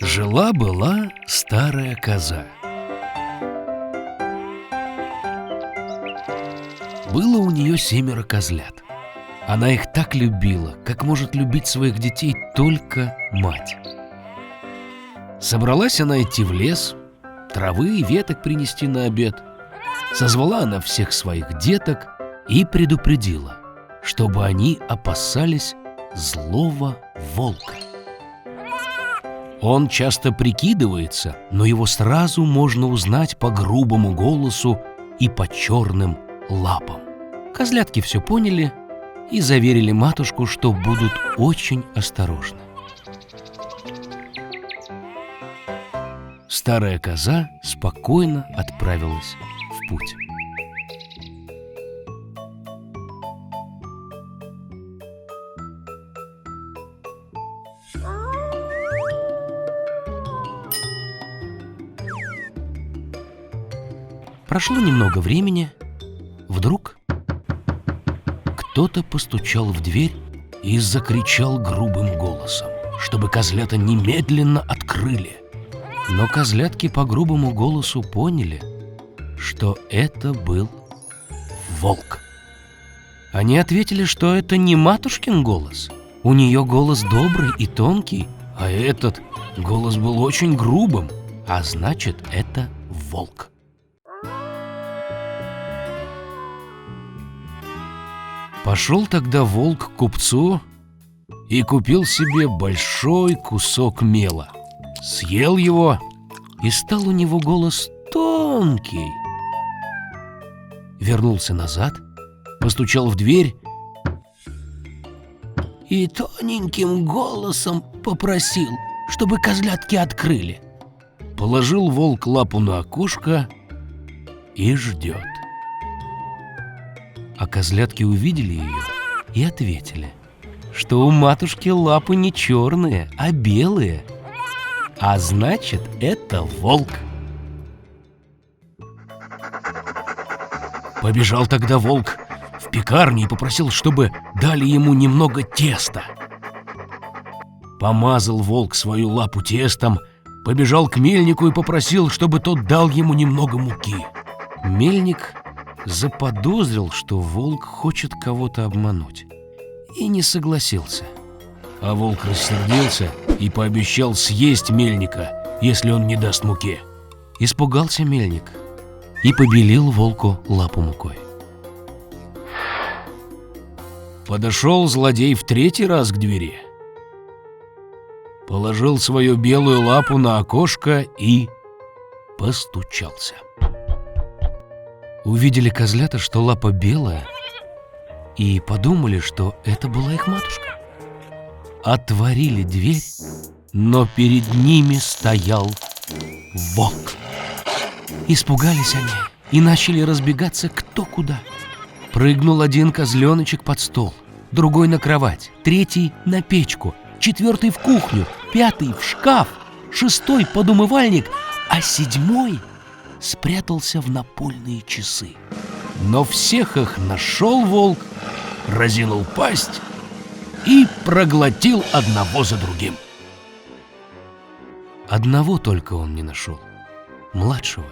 Жила-была старая коза. Было у нее 7 козлят. Она их так любила, как может любить своих детей только мать. Собралась она идти в лес, травы и веток принести на обед. Созвала она всех своих деток и предупредила, чтобы они опасались злого волка. Он часто прикидывается, но его сразу можно узнать по грубому голосу и по черным лапам. Козлятки все поняли и заверили матушку, что будут очень осторожны. Старая коза спокойно отправилась в путь. Прошло немного времени. Вдруг кто-то постучал в дверь и закричал грубым голосом, чтобы козлята немедленно открыли. Но козлятки по грубому голосу поняли, что это был волк. Они ответили, что это не матушкин голос. У нее голос добрый и тонкий, а этот голос был очень грубым, а значит, это волк. Пошел тогда волк к купцу и купил себе большой кусок мела. Съел его, и стал у него голос тонкий. Вернулся назад, постучал в дверь и тоненьким голосом попросил, чтобы козлятки открыли. Положил волк лапу на окошко и ждет. А козлятки увидели ее и ответили, что у матушки лапы не черные, а белые, а значит, это волк. Побежал тогда волк в пекарню и попросил, чтобы дали ему немного теста. Помазал волк свою лапу тестом, побежал к мельнику и попросил, чтобы тот дал ему немного муки. Мельник заподозрил, что волк хочет кого-то обмануть, и не согласился. А волк рассердился и пообещал съесть мельника, если он не даст муки. Испугался мельник и побелил волку лапу мукой. Подошел злодей в 3-й раз к двери, положил свою белую лапу на окошко и постучался. Увидели козлята, что лапа белая, и подумали, что это была их матушка. Отворили дверь, но перед ними стоял волк. Испугались они и начали разбегаться кто куда. Прыгнул один козленочек под стол, другой на кровать, 3-й на печку, 4-й в кухню, 5-й в шкаф, 6-й под умывальник, а 7-й спрятался в напольные часы. Но всех их нашел волк, разинул пасть и проглотил одного за другим. Одного только он не нашел, младшего,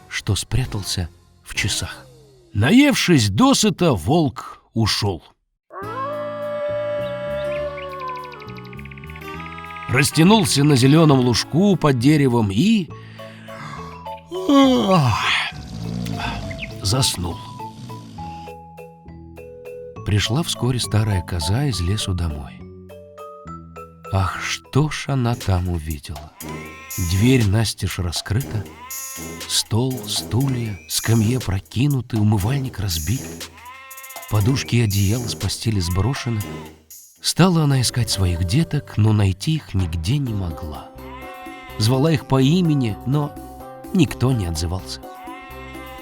что спрятался в часах. Наевшись досыта, волк ушел. Растянулся на зеленом лужку под деревом и заснул. Пришла вскоре старая коза из лесу домой. Ах, что ж она там увидела! Дверь настежь раскрыта, стол, стулья, скамья прокинуты, умывальник разбит, подушки и одеяло с постели сброшены. Стала она искать своих деток, но найти их нигде не могла. Звала их по имени, но никто не отзывался.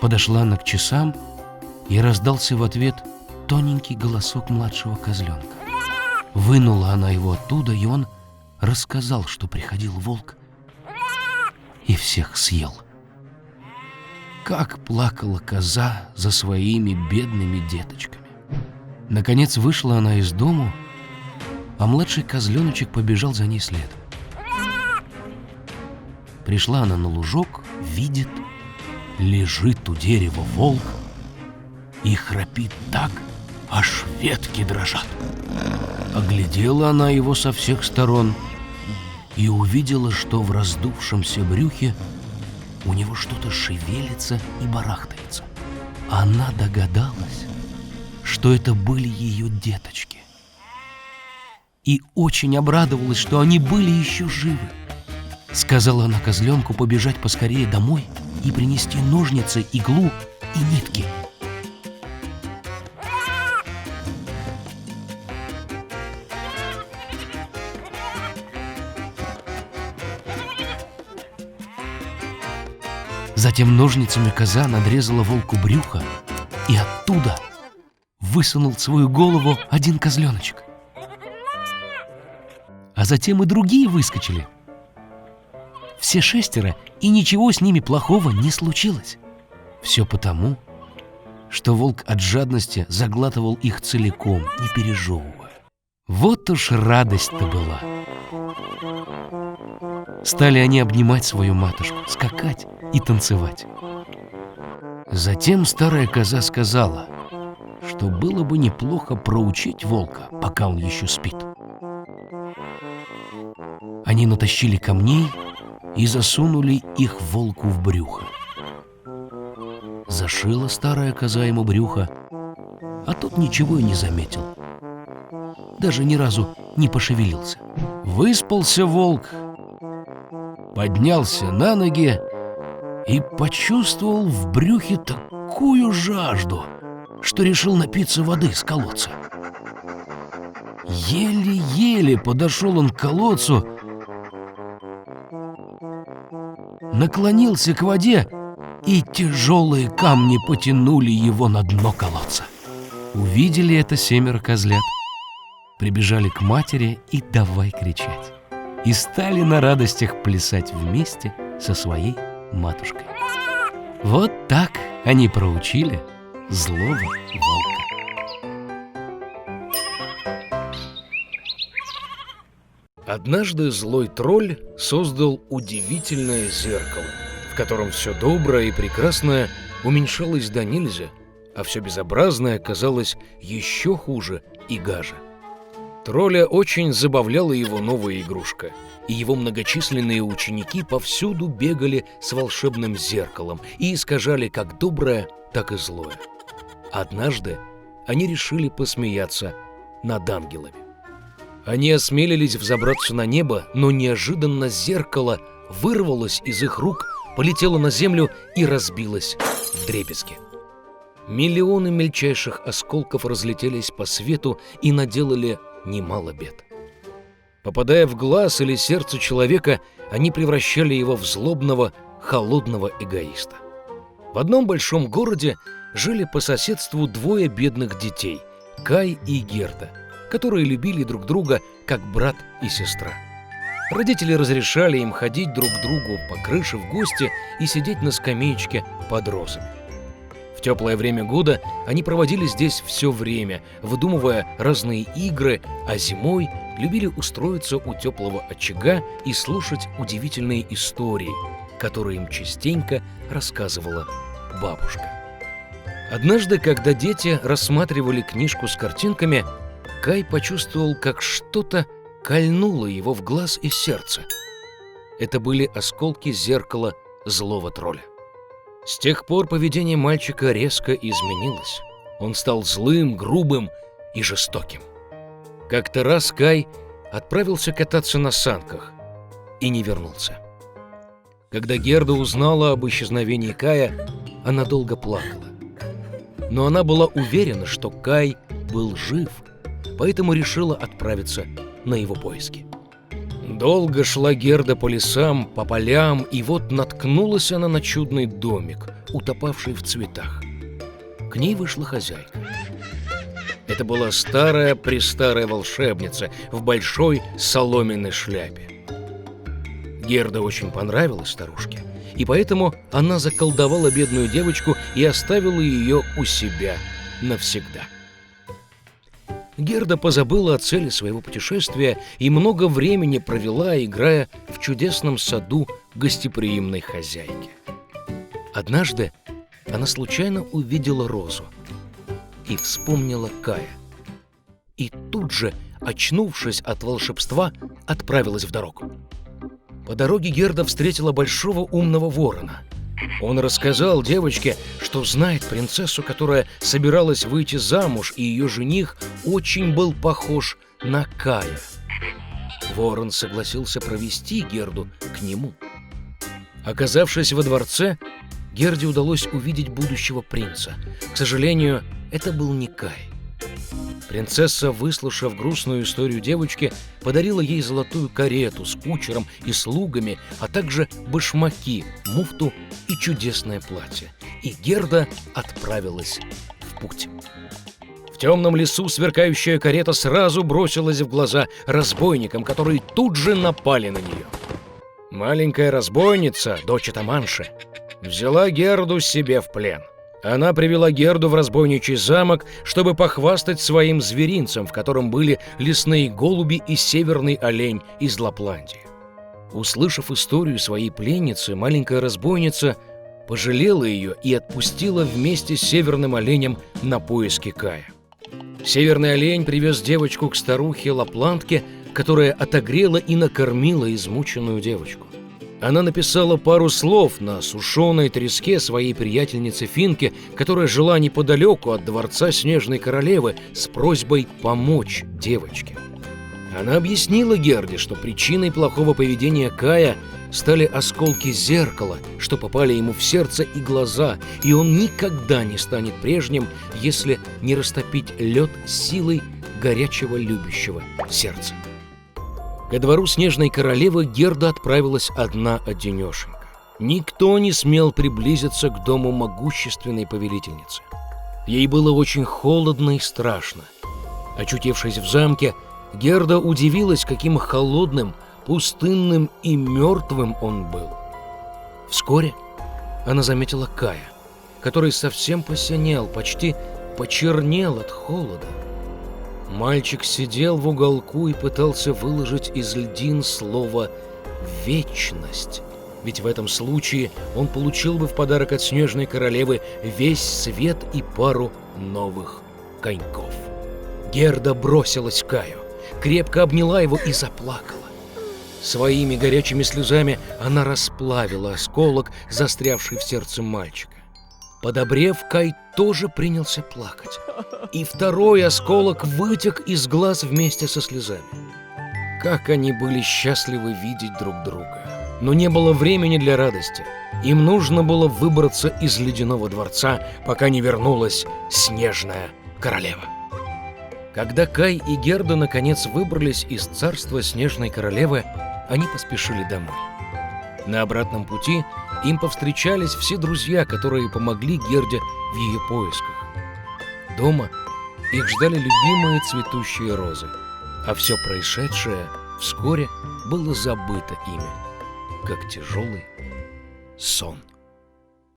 Подошла она к часам, и раздался в ответ тоненький голосок младшего козленка. Вынула она его оттуда, и он рассказал, что приходил волк и всех съел. Как плакала коза за своими бедными деточками. Наконец вышла она из дому, а младший козленочек побежал за ней следом. Пришла она на лужок, видит, лежит у дерева волк и храпит так, аж ветки дрожат. Оглядела она его со всех сторон и увидела, что в раздувшемся брюхе у него что-то шевелится и барахтается. Она догадалась, что это были ее деточки, и очень обрадовалась, что они были еще живы. Сказала она козленку побежать поскорее домой и принести ножницы, иглу и нитки. Затем ножницами коза надрезала волку брюхо, и оттуда высунул свою голову один козленочек. А затем и другие выскочили. Все 6, и ничего с ними плохого не случилось. Все потому, что волк от жадности заглатывал их целиком, не пережевывая. Вот уж радость-то была. Стали они обнимать свою матушку, скакать и танцевать. Затем старая коза сказала, что было бы неплохо проучить волка, пока он еще спит. Они натащили камней и засунули их волку в брюхо. Зашила старая коза ему брюхо, а тот ничего и не заметил. Даже ни разу не пошевелился. Выспался волк, поднялся на ноги и почувствовал в брюхе такую жажду, что решил напиться воды с колодца. Еле-еле подошел он к колодцу, наклонился к воде, и тяжелые камни потянули его на дно колодца. Увидели это 7 козлят, прибежали к матери и давай кричать. И стали на радостях плясать вместе со своей матушкой. Вот так они проучили злого волка. Однажды злой тролль создал удивительное зеркало, в котором все доброе и прекрасное уменьшалось до нельзя, а все безобразное казалось еще хуже и гаже. Тролля очень забавляла его новая игрушка, и его многочисленные ученики повсюду бегали с волшебным зеркалом и искажали как доброе, так и злое. Однажды они решили посмеяться над ангелами. Они осмелились взобраться на небо, но неожиданно зеркало вырвалось из их рук, полетело на землю и разбилось вдребезги. Миллионы мельчайших осколков разлетелись по свету и наделали немало бед. Попадая в глаз или сердце человека, они превращали его в злобного, холодного эгоиста. В одном большом городе жили по соседству 2 бедных детей – Кай и Герда, которые любили друг друга как брат и сестра. Родители разрешали им ходить друг к другу по крыше в гости и сидеть на скамеечке под розами. В теплое время года они проводили здесь все время, выдумывая разные игры, а зимой любили устроиться у теплого очага и слушать удивительные истории, которые им частенько рассказывала бабушка. Однажды, когда дети рассматривали книжку с картинками, Кай почувствовал, как что-то кольнуло его в глаз и сердце. Это были осколки зеркала злого тролля. С тех пор поведение мальчика резко изменилось. Он стал злым, грубым и жестоким. Как-то раз Кай отправился кататься на санках и не вернулся. Когда Герда узнала об исчезновении Кая, она долго плакала. Но она была уверена, что Кай был жив, поэтому решила отправиться на его поиски. Долго шла Герда по лесам, по полям, и вот наткнулась она на чудный домик, утопавший в цветах. К ней вышла хозяйка. Это была старая-престарая волшебница в большой соломенной шляпе. Герда очень понравилась старушке, и поэтому она заколдовала бедную девочку и оставила ее у себя навсегда. Герда позабыла о цели своего путешествия и много времени провела, играя в чудесном саду гостеприимной хозяйки. Однажды она случайно увидела розу и вспомнила Кая. И тут же, очнувшись от волшебства, отправилась в дорогу. По дороге Герда встретила большого умного ворона. Он рассказал девочке, что знает принцессу, которая собиралась выйти замуж, и ее жених очень был похож на Кая. Ворон согласился провести Герду к нему. Оказавшись во дворце, Герде удалось увидеть будущего принца. К сожалению, это был не Кай. Принцесса, выслушав грустную историю девочки, подарила ей золотую карету с кучером и слугами, а также башмаки, муфту и чудесное платье. И Герда отправилась в путь. В темном лесу сверкающая карета сразу бросилась в глаза разбойникам, которые тут же напали на нее. Маленькая разбойница, дочь атаманши, взяла Герду себе в плен. Она привела Герду в разбойничий замок, чтобы похвастать своим зверинцем, в котором были лесные голуби и северный олень из Лапландии. Услышав историю своей пленницы, маленькая разбойница пожалела ее и отпустила вместе с северным оленем на поиски Кая. Северный олень привез девочку к старухе-лапландке, которая отогрела и накормила измученную девочку. Она написала пару слов на сушеной треске своей приятельнице Финке, которая жила неподалеку от дворца Снежной Королевы, с просьбой помочь девочке. Она объяснила Герде, что причиной плохого поведения Кая стали осколки зеркала, что попали ему в сердце и глаза, и он никогда не станет прежним, если не растопить лед силой горячего любящего сердца. Ко двору Снежной Королевы Герда отправилась одна-одинешенька. Никто не смел приблизиться к дому могущественной повелительницы. Ей было очень холодно и страшно. Очутившись в замке, Герда удивилась, каким холодным, пустынным и мертвым он был. Вскоре она заметила Кая, который совсем посинел, почти почернел от холода. Мальчик сидел в уголку и пытался выложить из льдин слово «вечность», ведь в этом случае он получил бы в подарок от Снежной Королевы весь свет и пару новых коньков. Герда бросилась к Каю, крепко обняла его и заплакала. Своими горячими слезами она расплавила осколок, застрявший в сердце мальчика. Подобрев, Кай тоже принялся плакать. И второй осколок вытек из глаз вместе со слезами. Как они были счастливы видеть друг друга. Но не было времени для радости. Им нужно было выбраться из ледяного дворца, пока не вернулась Снежная Королева. Когда Кай и Герда наконец выбрались из царства Снежной Королевы, они поспешили домой. На обратном пути им повстречались все друзья, которые помогли Герде в ее поисках. Дома их ждали любимые цветущие розы, а все происшедшее вскоре было забыто ими, как тяжелый сон.